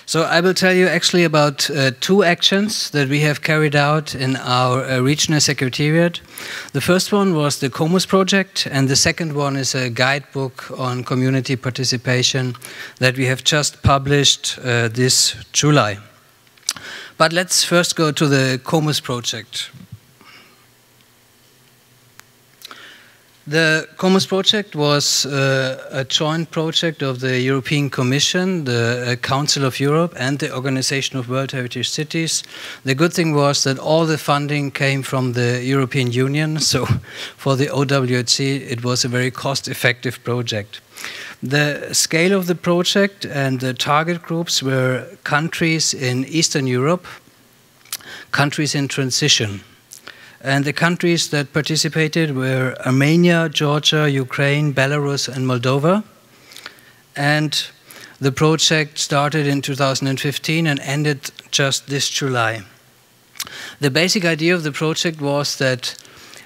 So I will tell you actually about two actions that we have carried out in our regional secretariat. The first one was the Comus project, and the second one is a guidebook on community participation that we have just published this July. But let's first go to the Comus project. The Comus project was a joint project of the European Commission, the Council of Europe, and the Organization of World Heritage Cities. The good thing was that all the funding came from the European Union, so for the OWHC it was a very cost-effective project. The scale of the project and the target groups were countries in Eastern Europe, countries in transition. And the countries that participated were Armenia, Georgia, Ukraine, Belarus, and Moldova. And the project started in 2015 and ended just this July. The basic idea of the project was that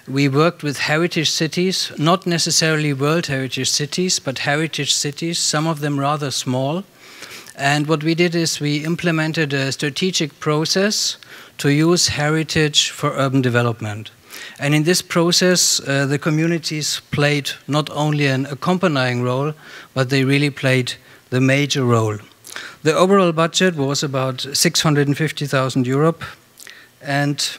we worked with heritage cities, not necessarily World Heritage Cities, but heritage cities, some of them rather small. And what we did is we implemented a strategic process to use heritage for urban development. And in this process, the communities played not only an accompanying role, but they really played the major role. The overall budget was about 650,000 euro, and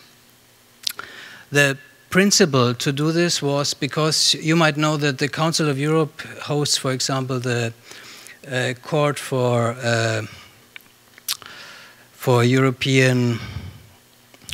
the principle to do this was because you might know that the Council of Europe hosts, for example, the court for European,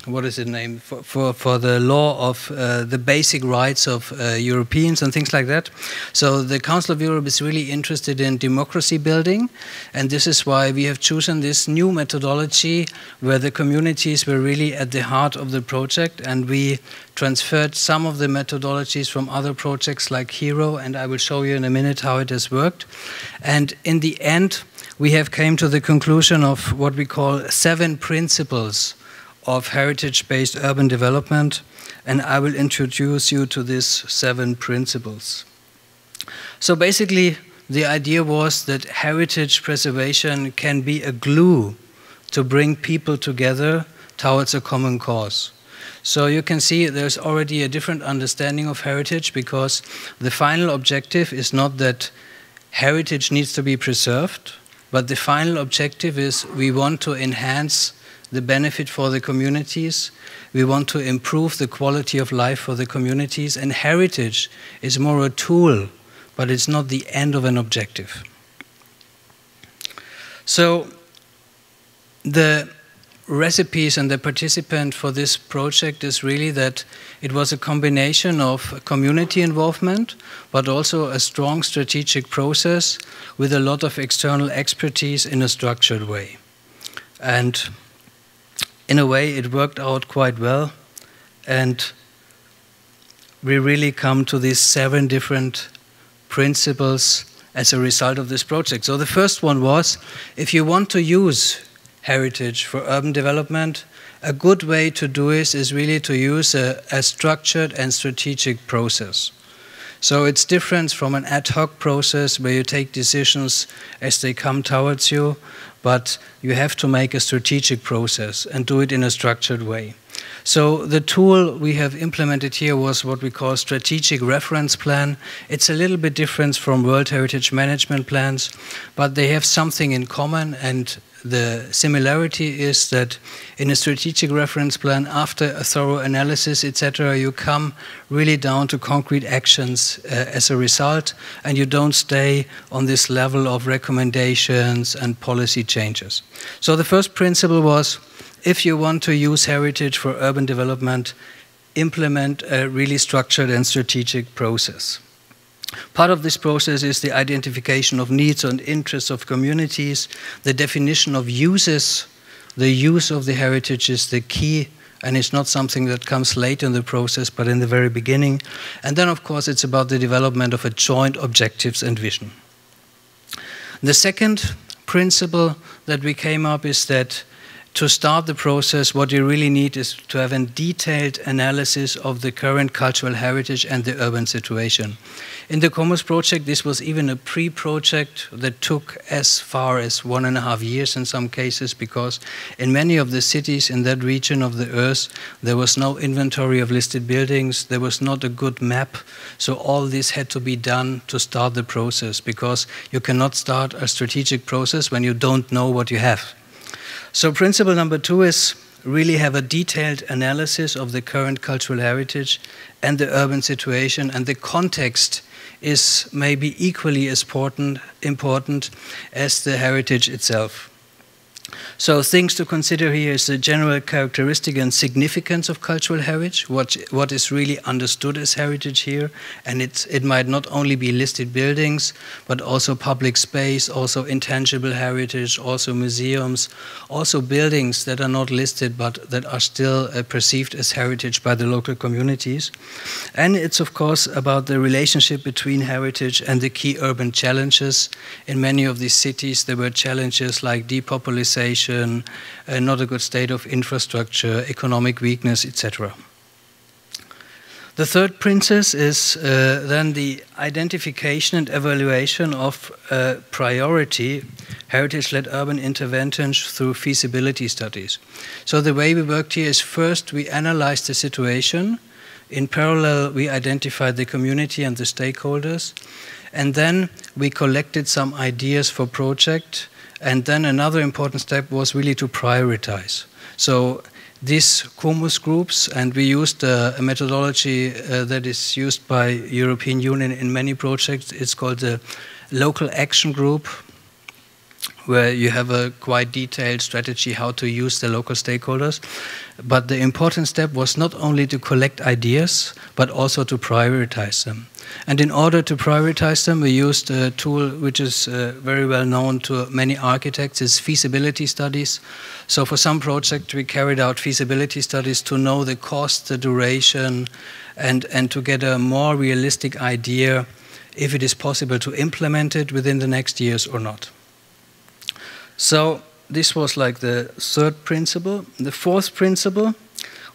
what is it named, for the law of the basic rights of Europeans and things like that. So the Council of Europe is really interested in democracy building, and this is why we have chosen this new methodology where the communities were really at the heart of the project, and we transferred some of the methodologies from other projects like HERO, and I will show you in a minute how it has worked. And in the end, we have came to the conclusion of what we call 7 principles of heritage-based urban development, and I will introduce you to these 7 principles. So basically, the idea was that heritage preservation can be a glue to bring people together towards a common cause. So you can see there's already a different understanding of heritage, because the final objective is not that heritage needs to be preserved, but the final objective is we want to enhance the benefit for the communities, we want to improve the quality of life for the communities, and heritage is more a tool, but it's not the end of an objective. So the recipes and the participant for this project is really that it was a combination of community involvement, but also a strong strategic process with a lot of external expertise in a structured way. And in a way, it worked out quite well, and we really come to these 7 different principles as a result of this project. So the first one was, if you want to use heritage for urban development, a good way to do this is really to use a structured and strategic process. So it's different from an ad hoc process where you take decisions as they come towards you, but you have to make a strategic process and do it in a structured way. So the tool we have implemented here was what we call strategic reference plan. It's a little bit different from World Heritage Management plans, but they have something in common, and the similarity is that in a strategic reference plan, after a thorough analysis, etc., you come really down to concrete actions as a result, and you don't stay on this level of recommendations and policy changes. So the first principle was, if you want to use heritage for urban development, implement a really structured and strategic process. Part of this process is the identification of needs and interests of communities, the definition of uses. The use of the heritage is the key, and it's not something that comes late in the process, but in the very beginning. And then, of course, it's about the development of a joint objectives and vision. The second principle that we came up is that to start the process, what you really need is to have a detailed analysis of the current cultural heritage and the urban situation. In the Comus project, this was even a pre-project that took as far as 1.5 years in some cases, because in many of the cities in that region of the Earth, there was no inventory of listed buildings, there was not a good map, so all this had to be done to start the process, because you cannot start a strategic process when you don't know what you have. So principle number 2 is really have a detailed analysis of the current cultural heritage and the urban situation, and the context is maybe equally as important as the heritage itself. So things to consider here is the general characteristic and significance of cultural heritage, what is really understood as heritage here, and it might not only be listed buildings, but also public space, also intangible heritage, also museums, also buildings that are not listed but that are still perceived as heritage by the local communities. And it's of course about the relationship between heritage and the key urban challenges. In many of these cities there were challenges like depopulation, not a good state of infrastructure, economic weakness, etc. The third principle is then the identification and evaluation of priority heritage-led urban interventions through feasibility studies. So the way we worked here is first we analyzed the situation. In parallel, we identified the community and the stakeholders. And then we collected some ideas for project. And then another important step was really to prioritize. So these Comus groups, and we used a methodology that is used by European Union in many projects. It's called the local action group, where you have a quite detailed strategy how to use the local stakeholders. But the important step was not only to collect ideas, but also to prioritize them. And in order to prioritize them, we used a tool which is very well known to many architects, is feasibility studies. So for some projects, we carried out feasibility studies to know the cost, the duration, and to get a more realistic idea if it is possible to implement it within the next years or not. So this was like the third principle. The fourth principle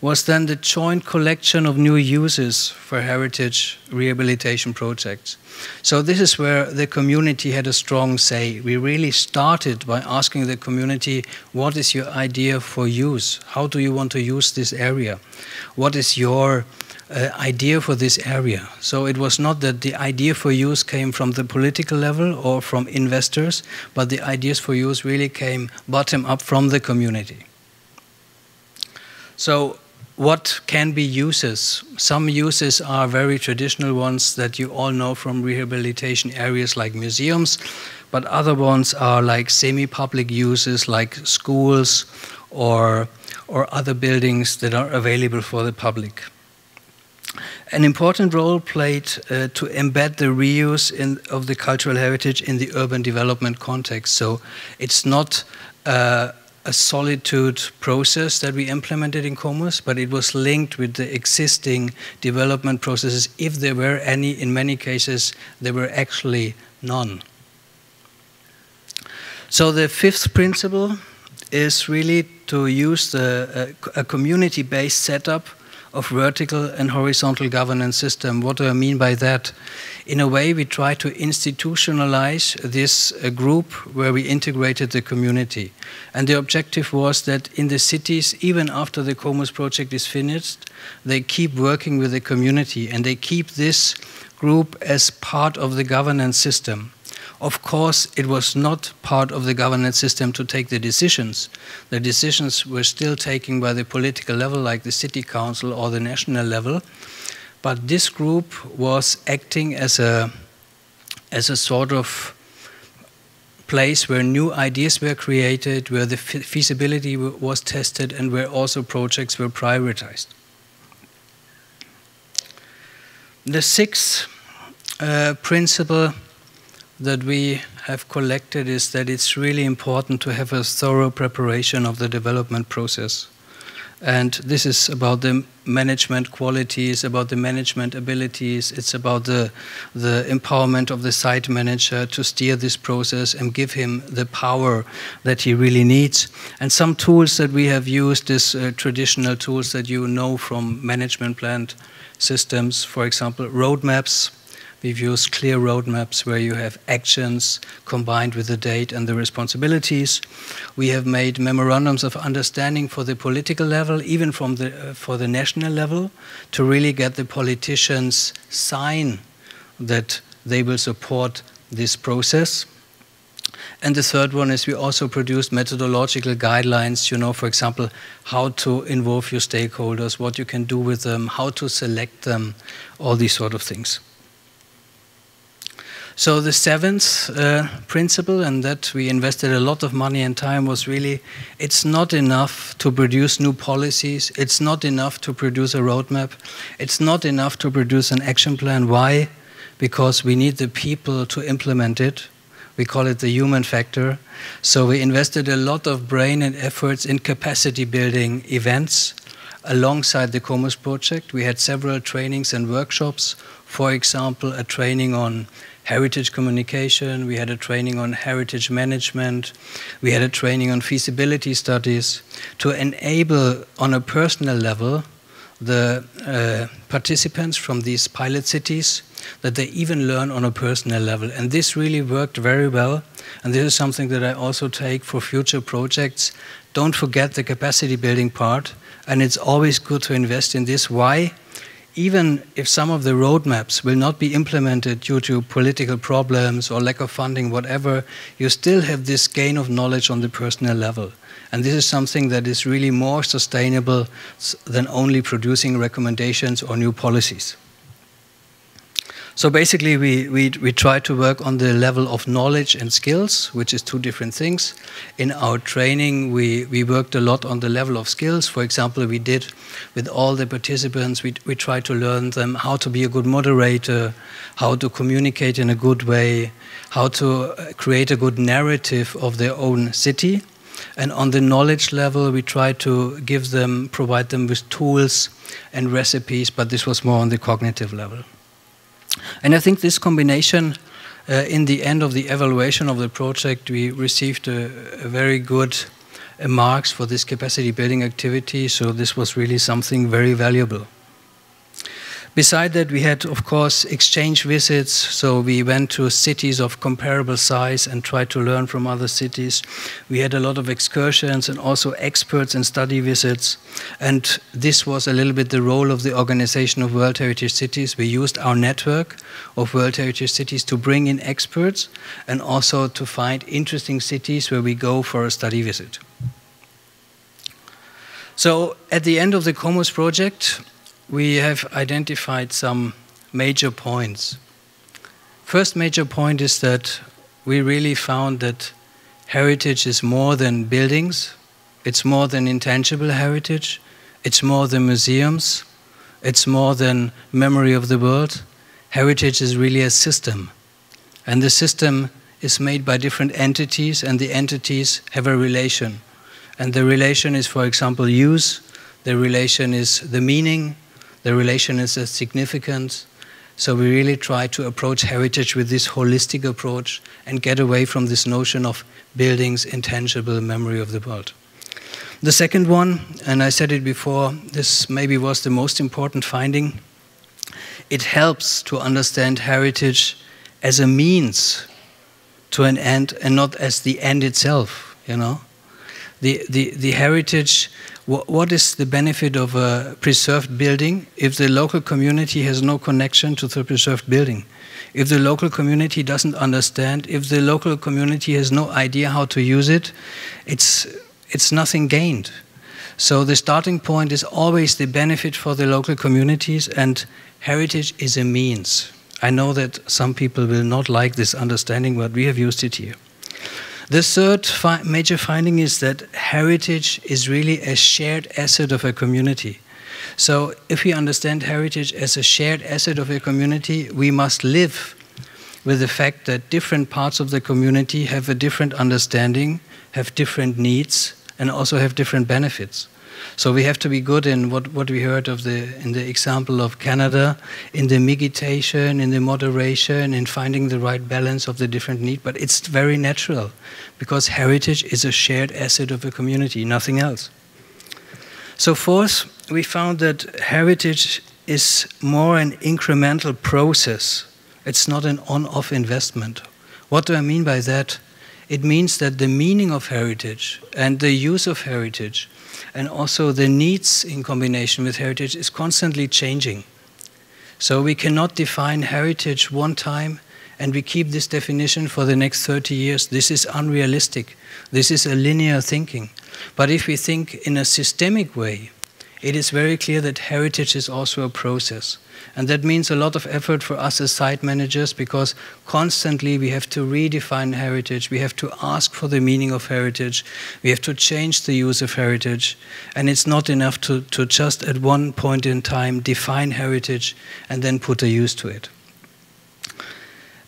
was then the joint collection of new uses for heritage rehabilitation projects. So this is where the community had a strong say. We really started by asking the community, what is your idea for use? How do you want to use this area? What is your idea for this area? So it was not that the idea for use came from the political level or from investors, but the ideas for use really came bottom up from the community. So what can be uses? Some uses are very traditional ones that you all know from rehabilitation areas like museums, but other ones are like semi-public uses like schools or other buildings that are available for the public. An important role played to embed the reuse of the cultural heritage in the urban development context. So it's not a solitude process that we implemented in Comus, but it was linked with the existing development processes. If there were any, in many cases, there were actually none. So the fifth principle is really to use a community-based setup of vertical and horizontal governance system. What do I mean by that? In a way, we try to institutionalize this group where we integrated the community. And the objective was that in the cities, even after the Comus project is finished, they keep working with the community and they keep this group as part of the governance system. Of course, it was not part of the governance system to take the decisions. The decisions were still taken by the political level, like the city council or the national level. But this group was acting as a sort of place where new ideas were created, where the feasibility was tested, and where also projects were prioritized. The sixth principle that we have collected is that it's really important to have a thorough preparation of the development process. And this is about the management qualities, about the management abilities. It's about the empowerment of the site manager to steer this process and give him the power that he really needs. And some tools that we have used is traditional tools that you know from management plan systems. For example, roadmaps. We've used clear roadmaps where you have actions combined with the date and the responsibilities. We have made memorandums of understanding for the political level, even for the national level, to really get the politicians sign that they will support this process. And the third one is we also produced methodological guidelines, you know, for example, how to involve your stakeholders, what you can do with them, how to select them, all these sort of things. So the seventh principle, and that we invested a lot of money and time, was really, it's not enough to produce new policies, it's not enough to produce a roadmap, it's not enough to produce an action plan. Why? Because we need the people to implement it. We call it the human factor. So we invested a lot of brain and efforts in capacity building events alongside the Comus project. We had several trainings and workshops. For example, a training on heritage communication, we had a training on heritage management, we had a training on feasibility studies to enable on a personal level the participants from these pilot cities that they even learn on a personal level. And this really worked very well. And this is something that I also take for future projects. Don't forget the capacity building part. And it's always good to invest in this. Why? Even if some of the roadmaps will not be implemented due to political problems or lack of funding, whatever, you still have this gain of knowledge on the personal level. And this is something that is really more sustainable than only producing recommendations or new policies. So basically, we try to work on the level of knowledge and skills, which is two different things. In our training, we worked a lot on the level of skills. For example, we did with all the participants, we tried to learn them how to be a good moderator, how to communicate in a good way, how to create a good narrative of their own city. And on the knowledge level, we tried to provide them with tools and recipes, but this was more on the cognitive level. And I think this combination, in the end of the evaluation of the project, we received a very good marks for this capacity building activity, so this was really something very valuable. Beside that, we had, of course, exchange visits, so we went to cities of comparable size and tried to learn from other cities. We had a lot of excursions and also experts and study visits, and this was a little bit the role of the Organization of World Heritage Cities. We used our network of World Heritage Cities to bring in experts and also to find interesting cities where we go for a study visit. So at the end of the Comus project, we have identified some major points. First major point is that we really found that heritage is more than buildings, it's more than intangible heritage, it's more than museums, it's more than memory of the world. Heritage is really a system, and the system is made by different entities, and the entities have a relation. And the relation is, for example, use, the relation is the meaning, the relation is a significance. So we really try to approach heritage with this holistic approach and get away from this notion of buildings, intangible memory of the world. The second one, and I said it before, this maybe was the most important finding, it helps to understand heritage as a means to an end and not as the end itself, you know. The heritage, what is the benefit of a preserved building if the local community has no connection to the preserved building? If the local community doesn't understand, if the local community has no idea how to use it, it's nothing gained. So the starting point is always the benefit for the local communities, and heritage is a means. I know that some people will not like this understanding, but we have used it here. The third major finding is that heritage is really a shared asset of a community. So if we understand heritage as a shared asset of a community, we must live with the fact that different parts of the community have a different understanding, have different needs, and also have different benefits. So we have to be good in what we heard of in the example of Canada, in the mitigation, in the moderation, in finding the right balance of the different needs. But it's very natural, because heritage is a shared asset of a community, nothing else. So fourth, we found that heritage is more an incremental process. It's not an on-off investment. What do I mean by that? It means that the meaning of heritage and the use of heritage and also the needs in combination with heritage is constantly changing. So we cannot define heritage one time and we keep this definition for the next 30 years. This is unrealistic. This is a linear thinking. But if we think in a systemic way, it is very clear that heritage is also a process. And that means a lot of effort for us as site managers, because constantly we have to redefine heritage, we have to ask for the meaning of heritage, we have to change the use of heritage, and it's not enough to just at one point in time define heritage and then put a use to it.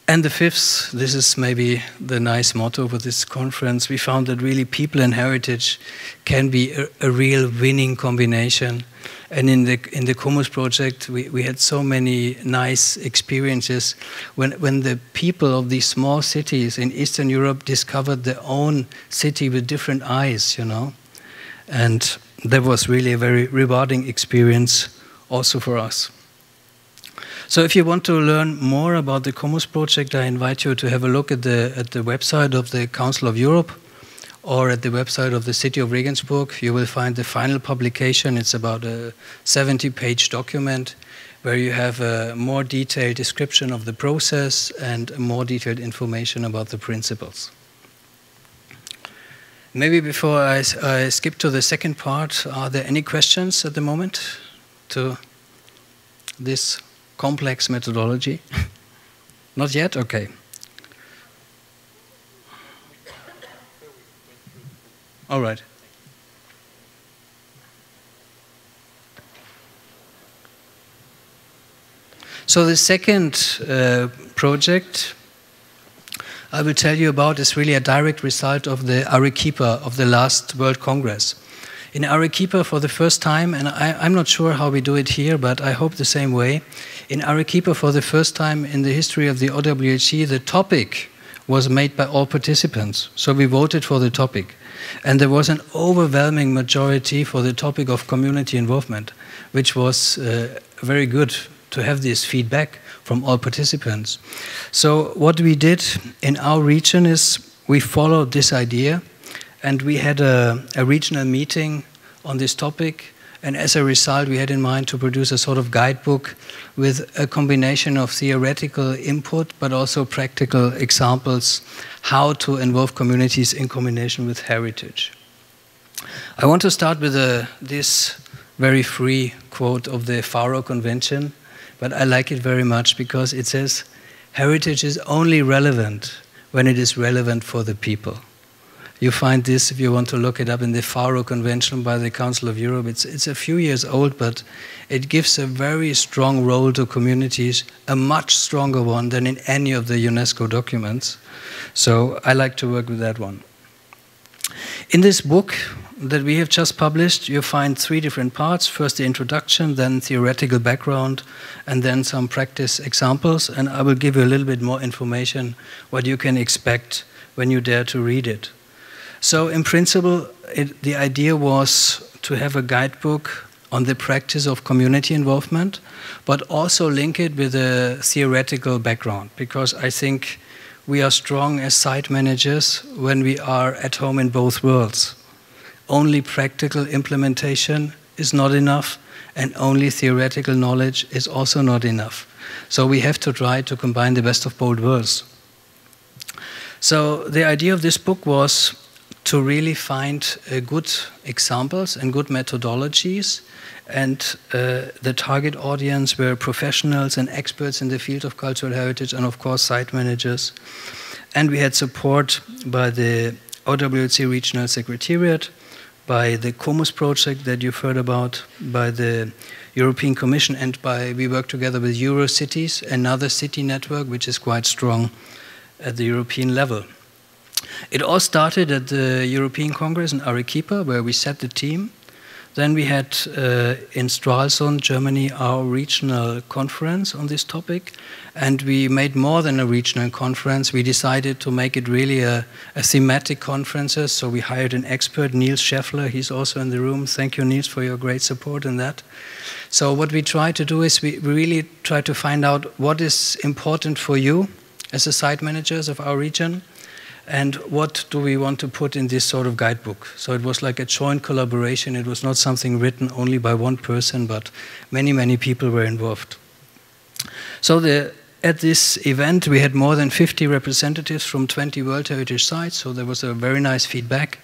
And the fifth, this is maybe the nice motto for this conference, we found that really people and heritage can be a real winning combination. And in the Comus project, we had so many nice experiences when the people of these small cities in Eastern Europe discovered their own city with different eyes, you know. And that was really a very rewarding experience also for us. So if you want to learn more about the Comus project, I invite you to have a look at the website of the Council of Europe or at the website of the city of Regensburg. You will find the final publication. It's about a 70-page document where you have a more detailed description of the process and more detailed information about the principles. Maybe before I skip to the second part, are there any questions at the moment to this complex methodology? Not yet? Okay. All right. So the second project I will tell you about is really a direct result of the Arequipa of the last World Congress. In Arequipa, for the first time, and I'm not sure how we do it here, but I hope the same way, in Arequipa, for the first time in the history of the OWHC, the topic was made by all participants. So we voted for the topic. And there was an overwhelming majority for the topic of community involvement, which was very good to have this feedback from all participants. So what we did in our region is we followed this idea, and we had a regional meeting on this topic, and as a result we had in mind to produce a sort of guidebook with a combination of theoretical input but also practical examples how to involve communities in combination with heritage. I want to start with this very free quote of the Faro Convention, but I like it very much because it says, "Heritage is only relevant when it is relevant for the people." You find this, if you want to look it up, in the Faro Convention by the Council of Europe. It's a few years old, but it gives a very strong role to communities, a much stronger one than in any of the UNESCO documents. So I like to work with that one. In this book that we have just published, you find three different parts. First the introduction, then theoretical background, and then some practice examples. And I will give you a little bit more information what you can expect when you dare to read it. So in principle, the idea was to have a guidebook on the practice of community involvement, but also link it with a theoretical background, because I think we are strong as site managers when we are at home in both worlds. Only practical implementation is not enough, and only theoretical knowledge is also not enough. So we have to try to combine the best of both worlds. So the idea of this book was to really find good examples and good methodologies, and the target audience were professionals and experts in the field of cultural heritage, and of course site managers. And we had support by the OWC Regional Secretariat, by the Comus project that you've heard about, by the European Commission, and we work together with Eurocities, another city network which is quite strong at the European level. It all started at the European Congress in Arequipa, where we set the team. Then we had in Stralsund, Germany, our regional conference on this topic. And we made more than a regional conference. We decided to make it really a thematic conference. So we hired an expert, Niels Scheffler. He's also in the room. Thank you, Niels, for your great support in that. So what we try to do is we really try to find out what is important for you as the site managers of our region, and what do we want to put in this sort of guidebook. So it was like a joint collaboration. It was not something written only by one person, but many, many people were involved. So at this event, we had more than 50 representatives from 20 World Heritage sites, so there was a very nice feedback.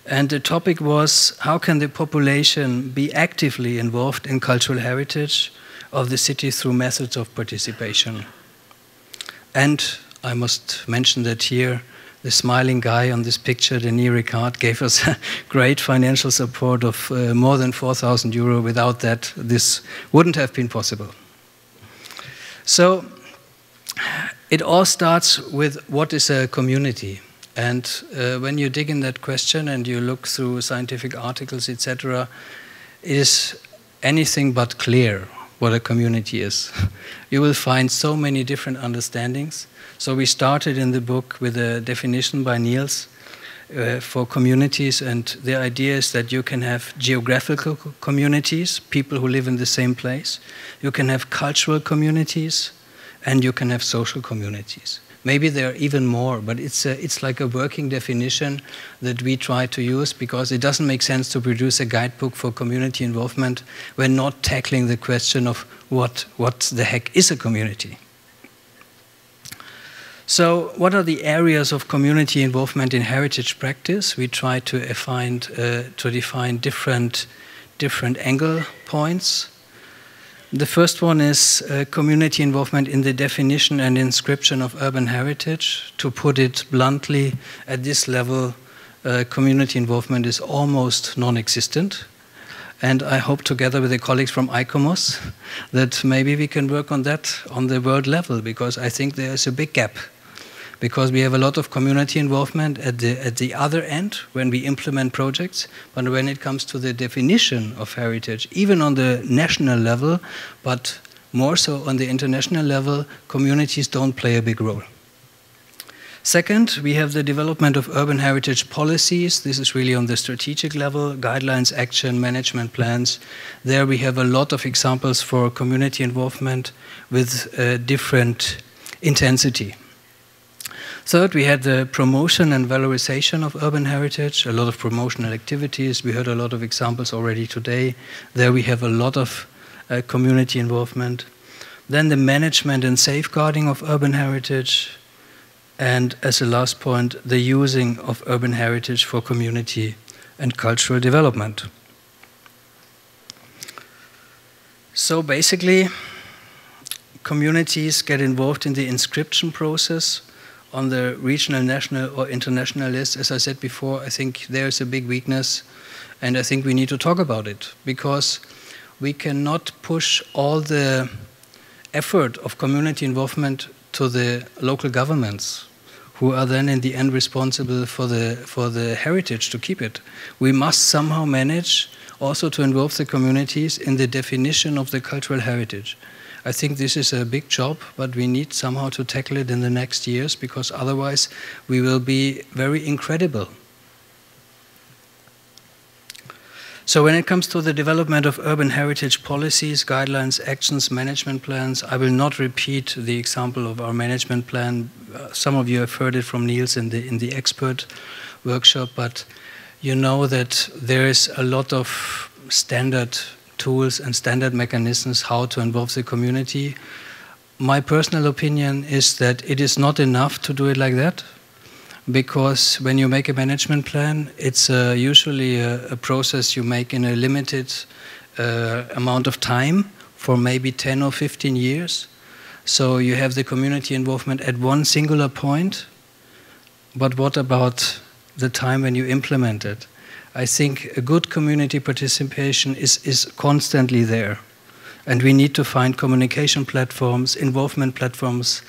And the topic was, how can the population be actively involved in cultural heritage of the city through methods of participation? And I must mention that here, the smiling guy on this picture, Denis Ricard, gave us great financial support of more than 4,000 euro. Without that, this wouldn't have been possible. So it all starts with what is a community. And when you dig in that question and you look through scientific articles, etc., it is anything but clear what a community is. You will find so many different understandings. So we started in the book with a definition by Niels for communities, and the idea is that you can have geographical communities, people who live in the same place. You can have cultural communities, and you can have social communities. Maybe there are even more, but it's like a working definition that we try to use, because it doesn't make sense to produce a guidebook for community involvement when not tackling the question of what the heck is a community. So what are the areas of community involvement in heritage practice? We try to define different angle points. The first one is community involvement in the definition and inscription of urban heritage. To put it bluntly, at this level, community involvement is almost non-existent. And I hope, together with the colleagues from ICOMOS, that maybe we can work on that on the world level, because I think there's a big gap. Because we have a lot of community involvement at the other end when we implement projects, but when it comes to the definition of heritage, even on the national level, but more so on the international level, communities don't play a big role. Second, we have the development of urban heritage policies. This is really on the strategic level, guidelines, action, management plans. There we have a lot of examples for community involvement with different intensity. Third, we had the promotion and valorization of urban heritage, a lot of promotional activities. We heard a lot of examples already today. There we have a lot of community involvement. Then the management and safeguarding of urban heritage. And as a last point, the using of urban heritage for community and cultural development. So basically, communities get involved in the inscription process on the regional, national, or international list. As I said before, I think there's a big weakness, and I think we need to talk about it, because we cannot push all the effort of community involvement to the local governments, who are then in the end responsible for the heritage, to keep it. We must somehow manage also to involve the communities in the definition of the cultural heritage. I think this is a big job, but we need somehow to tackle it in the next years, because otherwise we will be very incredible. So when it comes to the development of urban heritage policies, guidelines, actions, management plans, I will not repeat the example of our management plan. Some of you have heard it from Niels in the expert workshop, but you know that there is a lot of standard tools and standard mechanisms how to involve the community. My personal opinion is that it is not enough to do it like that, because when you make a management plan, it's usually a process you make in a limited amount of time for maybe 10 or 15 years. So you have the community involvement at one singular point, but what about the time when you implement it? I think a good community participation is constantly there. And we need to find communication platforms, involvement platforms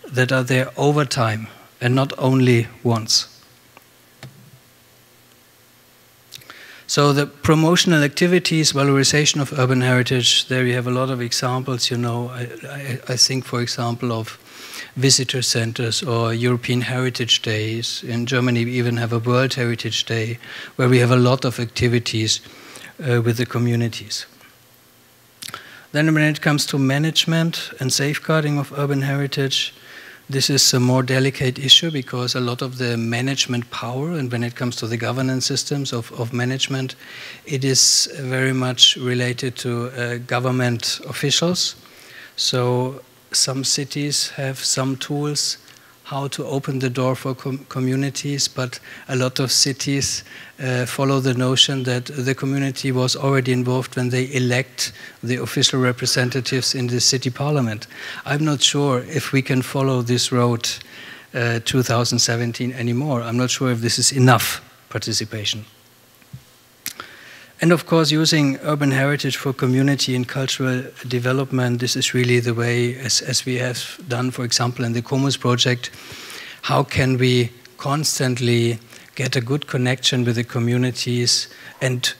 that are there over time and not only once. So the promotional activities, valorization of urban heritage, there you have a lot of examples, you know. I think, for example, of visitor centers or European Heritage Days. In Germany, we even have a World Heritage Day, where we have a lot of activities with the communities. Then when it comes to management and safeguarding of urban heritage, this is a more delicate issue because a lot of the management power, and when it comes to the governance systems of management, it is very much related to government officials. So some cities have some tools how to open the door for communities, but a lot of cities follow the notion that the community was already involved when they elect the official representatives in the city parliament. I'm not sure if we can follow this road 2017 anymore. I'm not sure if this is enough participation. And of course, using urban heritage for community and cultural development, this is really the way, as we have done, for example, in the Comus project, how can we constantly get a good connection with the communities and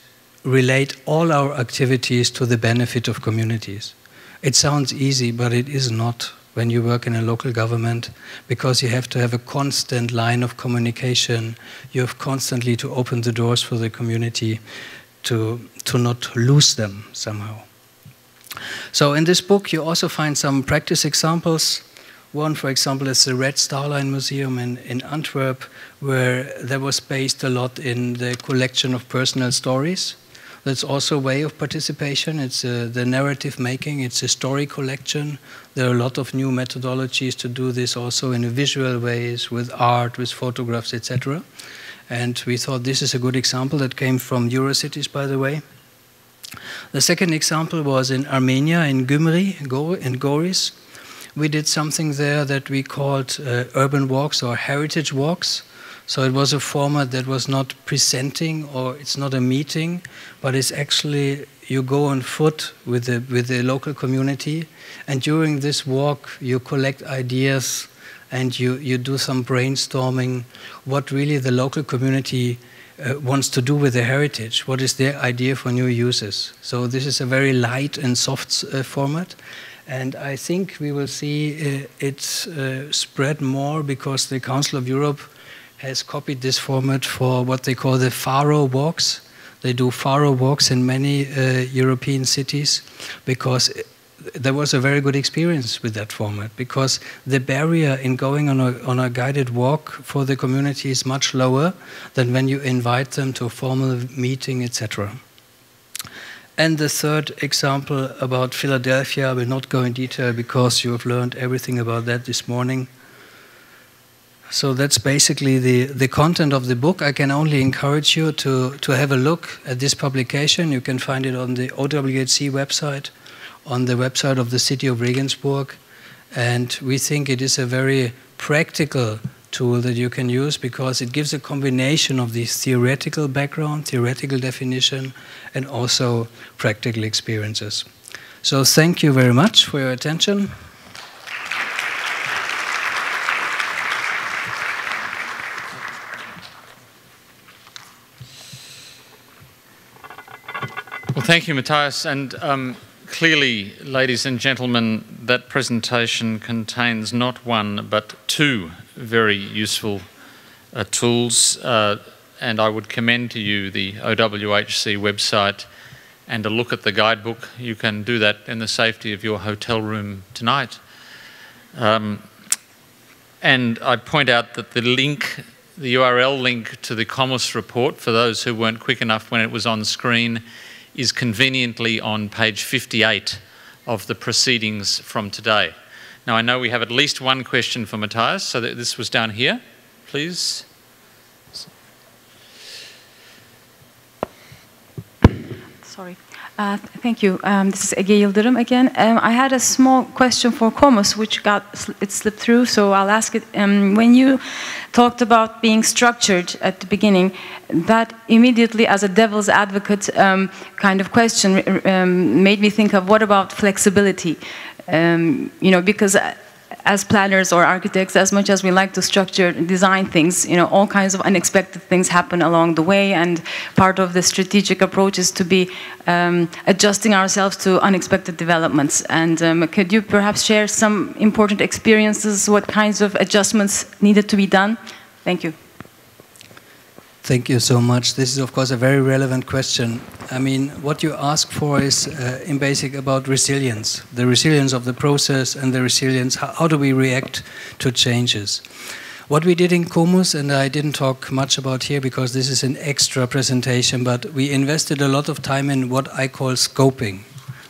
relate all our activities to the benefit of communities. It sounds easy, but it is not when you work in a local government, because you have to have a constant line of communication. You have constantly to open the doors for the community, to not lose them somehow. So in this book you also find some practice examples. One, for example, is the Red Star Line Museum in Antwerp, where there was based a lot in the collection of personal stories. That's also a way of participation. It's the narrative making, it's a story collection. There are a lot of new methodologies to do this also in visual ways, with art, with photographs, etc. And we thought this is a good example that came from Eurocities, by the way. The second example was in Armenia, in Gymri, in Goris. We did something there that we called urban walks or heritage walks. So it was a format that was not presenting, or it's not a meeting, but it's actually you go on foot with the local community, and during this walk you collect ideas and you do some brainstorming what really the local community wants to do with their heritage, what is their idea for new uses. So this is a very light and soft format, and I think we will see it spread more, because the Council of Europe has copied this format for what they call the Faro walks. They do Faro walks in many European cities, because there was a very good experience with that format, because the barrier in going on a guided walk for the community is much lower than when you invite them to a formal meeting, etc. And the third example about Philadelphia, I will not go in detail because you have learned everything about that this morning. So that's basically the content of the book. I can only encourage you to have a look at this publication. You can find it on the OWHC website, on the website of the city of Regensburg, and we think it is a very practical tool that you can use, because it gives a combination of this theoretical background, theoretical definition, and also practical experiences. So thank you very much for your attention. Well, thank you, Matthias, and clearly, ladies and gentlemen, that presentation contains not one but two very useful tools, and I would commend to you the OWHC website and a look at the guidebook. You can do that in the safety of your hotel room tonight. And I point out that the link, the URL link to the Comus report, for those who weren't quick enough when it was on screen, is conveniently on page 58 of the proceedings from today. Now, I know we have at least one question for Matthias, so that this was down here, please. Sorry. Thank you. This is Ege Yildirim again. I had a small question for Comus, which it slipped through, so I'll ask it. When you talked about being structured at the beginning, that immediately, as a devil's advocate kind of question, made me think of, what about flexibility? You know, because as planners or architects, as much as we like to structure and design things, you know, all kinds of unexpected things happen along the way, and part of the strategic approach is to be adjusting ourselves to unexpected developments. And could you perhaps share some important experiences, what kinds of adjustments needed to be done? Thank you. Thank you so much. This is, of course, a very relevant question. I mean, what you ask for is, in basic, about resilience, the resilience of the process and the resilience, how do we react to changes. What we did in Comus, and I didn't talk much about here because this is an extra presentation, but we invested a lot of time in what I call scoping,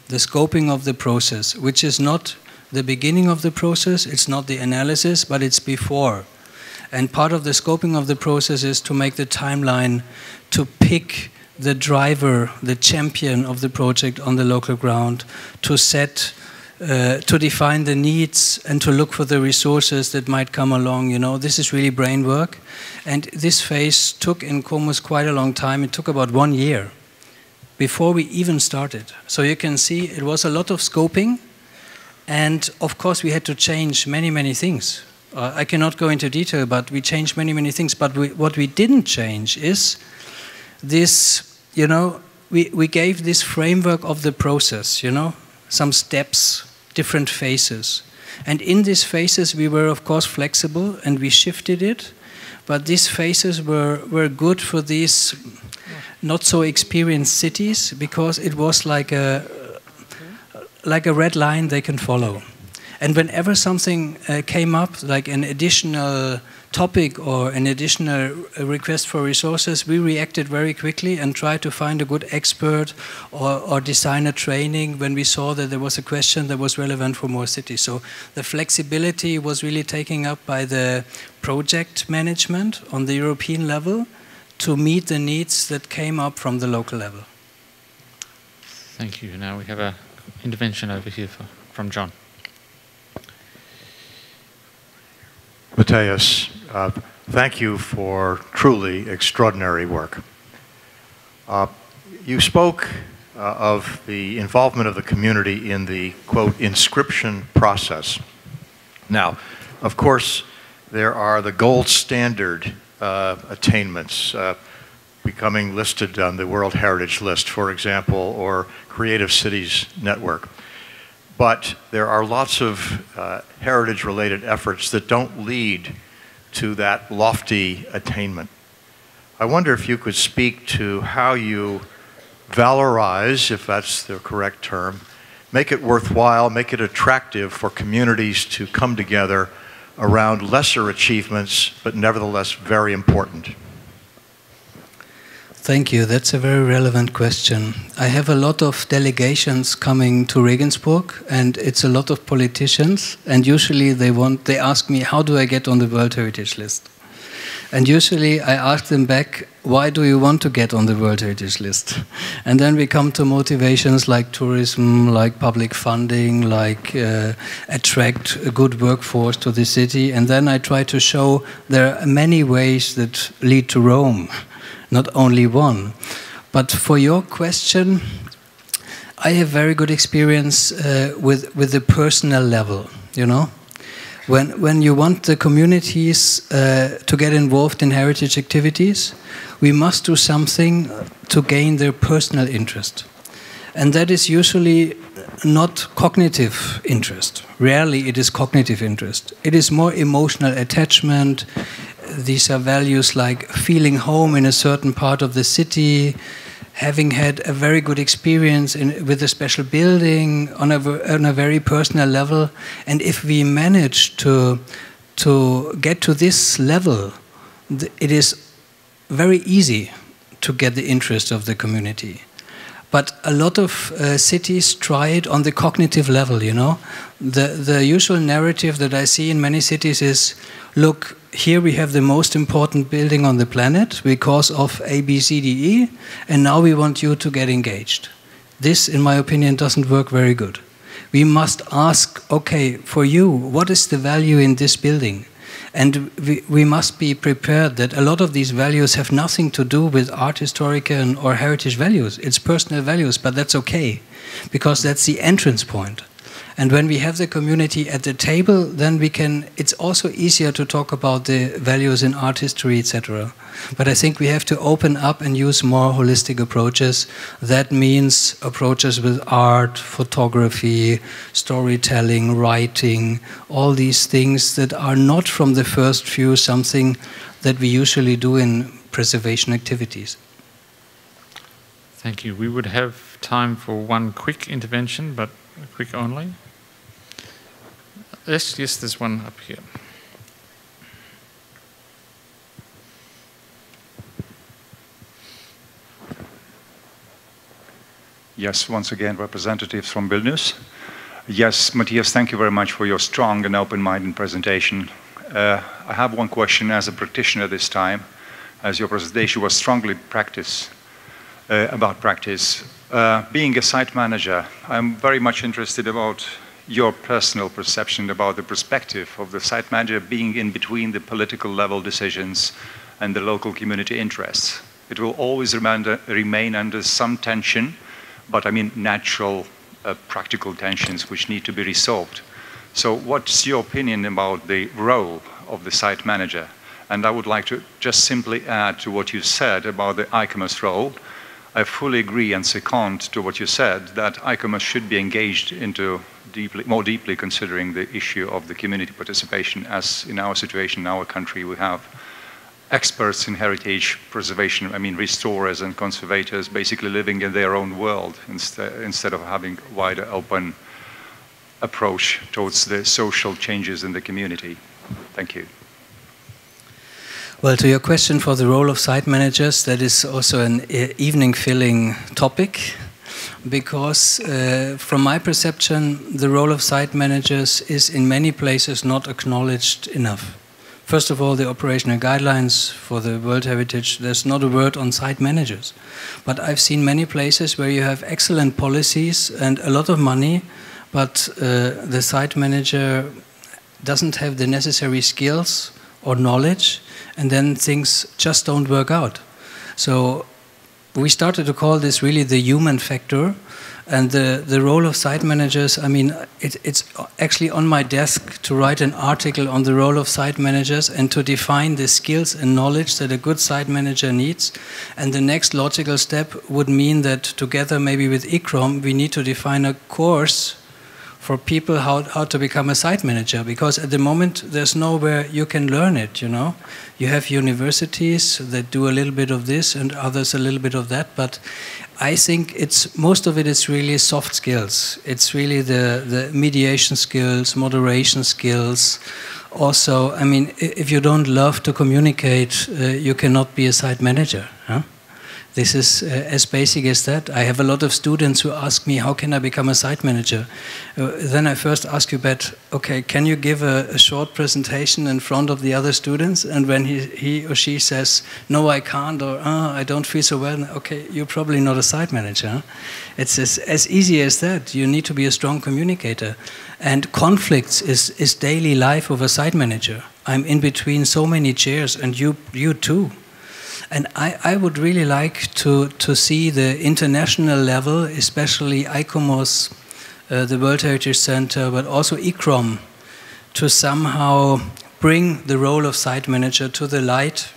the scoping of the process, which is not the beginning of the process, it's not the analysis, but it's before. And part of the scoping of the process is to make the timeline, to pick the driver, the champion of the project on the local ground, to set, to define the needs and to look for the resources that might come along. You know, this is really brain work. And this phase took in Comus quite a long time. It took about 1 year before we even started. So you can see it was a lot of scoping. And of course we had to change many, many things. I cannot go into detail, but we changed many, many things. But what we didn't change is this, you know, we gave this framework of the process, you know, some steps, different phases. And in these phases, we were, of course, flexible, and we shifted it. But these phases were good for these not so experienced cities, because it was like a red line they can follow. And whenever something came up, like an additional topic or an additional request for resources, we reacted very quickly and tried to find a good expert or design a training when we saw that there was a question that was relevant for more cities. So the flexibility was really taken up by the project management on the European level to meet the needs that came up from the local level. Thank you. Now we have an intervention over here from John. Matthias, thank you for truly extraordinary work. You spoke of the involvement of the community in the, quote, inscription process. Now, of course, there are the gold standard attainments becoming listed on the World Heritage List, for example, or Creative Cities Network. But there are lots of heritage-related efforts that don't lead to that lofty attainment. I wonder if you could speak to how you valorize, if that's the correct term, make it worthwhile, make it attractive for communities to come together around lesser achievements, but nevertheless very important. Thank you. That's a very relevant question. I have a lot of delegations coming to Regensburg, and it's a lot of politicians, and usually they ask me, how do I get on the World Heritage List? And usually I ask them back, why do you want to get on the World Heritage List? And then we come to motivations like tourism, like public funding, like attract a good workforce to the city. And then I try to show there are many ways that lead to Rome, not only one. But for your question, I have very good experience with the personal level, you know? When you want the communities to get involved in heritage activities, we must do something to gain their personal interest. And that is usually not cognitive interest. Rarely it is cognitive interest. It is more emotional attachment. These are values like feeling home in a certain part of the city, having had a very good experience with a special building on a very personal level. And if we manage to get to this level, it is very easy to get the interest of the community. But a lot of cities try it on the cognitive level, you know. The usual narrative that I see in many cities is, look, here we have the most important building on the planet because of A, B, C, D, E, and now we want you to get engaged. This, in my opinion, doesn't work very good. We must ask, okay, for you, what is the value in this building? And we must be prepared that a lot of these values have nothing to do with art historical or heritage values. It's personal values, but that's okay, because that's the entrance point. And when we have the community at the table, then it's also easier to talk about the values in art history, etc. But I think we have to open up and use more holistic approaches. That means approaches with art, photography, storytelling, writing, all these things that are not from the first view something that we usually do in preservation activities. Thank you. We would have time for one quick intervention, but quick only. Yes, there's one up here. Yes, once again, representatives from Vilnius. Yes, Matthias, thank you very much for your strong and open-minded presentation. I have one question as a practitioner this time, as your presentation was strongly about practice. Being a site manager, I'm very much interested about your personal perception about the perspective of the site manager being in between the political level decisions and the local community interests. It will always remain under some tension, but I mean natural, practical tensions which need to be resolved. So what's your opinion about the role of the site manager? And I would like to just simply add to what you said about the ICOMOS role. I fully agree and second to what you said, that ICOMOS should be engaged into more deeply considering the issue of the community participation, as in our situation, in our country, we have experts in heritage preservation, I mean restorers and conservators, basically living in their own world instead of having a wider open approach towards the social changes in the community. Thank you. Well, to your question for the role of site managers, that is also an evening-filling topic, because from my perception, the role of site managers is in many places not acknowledged enough. First of all, the operational guidelines for the World Heritage, there's not a word on site managers. But I've seen many places where you have excellent policies and a lot of money, but the site manager doesn't have the necessary skills or knowledge, and then things just don't work out. So we started to call this really the human factor, and the role of site managers, I mean, it's actually on my desk to write an article on the role of site managers and to define the skills and knowledge that a good site manager needs. And the next logical step would mean that together maybe with ICROM, we need to define a course for people how to become a site manager, because at the moment there's nowhere you can learn it, you know. You have universities that do a little bit of this and others a little bit of that, but I think most of it is really soft skills. It's really the mediation skills, moderation skills. Also, I mean, if you don't love to communicate, you cannot be a site manager, huh? This is as basic as that. I have a lot of students who ask me, how can I become a site manager? Then I first ask you, okay, can you give a short presentation in front of the other students? And when he or she says, no, I can't, or I don't feel so well, okay, you're probably not a site manager. Huh? It's as easy as that. You need to be a strong communicator. And conflicts is daily life of a site manager. I'm in between so many chairs, and you too. And I would really like to see the international level, especially ICOMOS, the World Heritage Center, but also ICROM, to somehow bring the role of site manager to the light,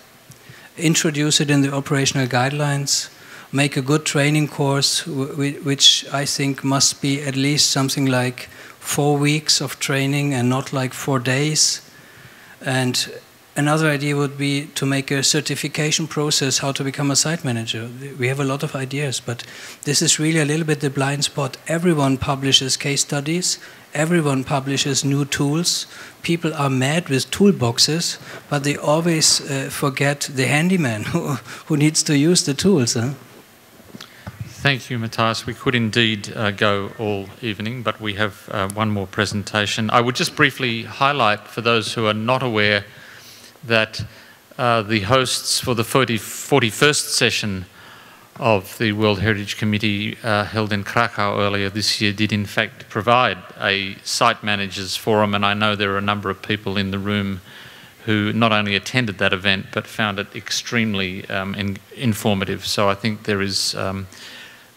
introduce it in the operational guidelines, make a good training course, which I think must be at least something like 4 weeks of training and not like 4 days. And another idea would be to make a certification process how to become a site manager. We have a lot of ideas, but this is really a little bit the blind spot. Everyone publishes case studies, everyone publishes new tools. People are mad with toolboxes, but they always forget the handyman who needs to use the tools. Huh? Thank you, Matthias. We could indeed go all evening, but we have one more presentation. I would just briefly highlight for those who are not aware that the hosts for the 41st session of the World Heritage Committee held in Krakow earlier this year did in fact provide a site managers forum, and I know there are a number of people in the room who not only attended that event but found it extremely informative. So I think there is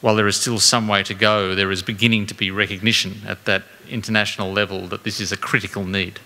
while there is still some way to go, there is beginning to be recognition at that international level that this is a critical need.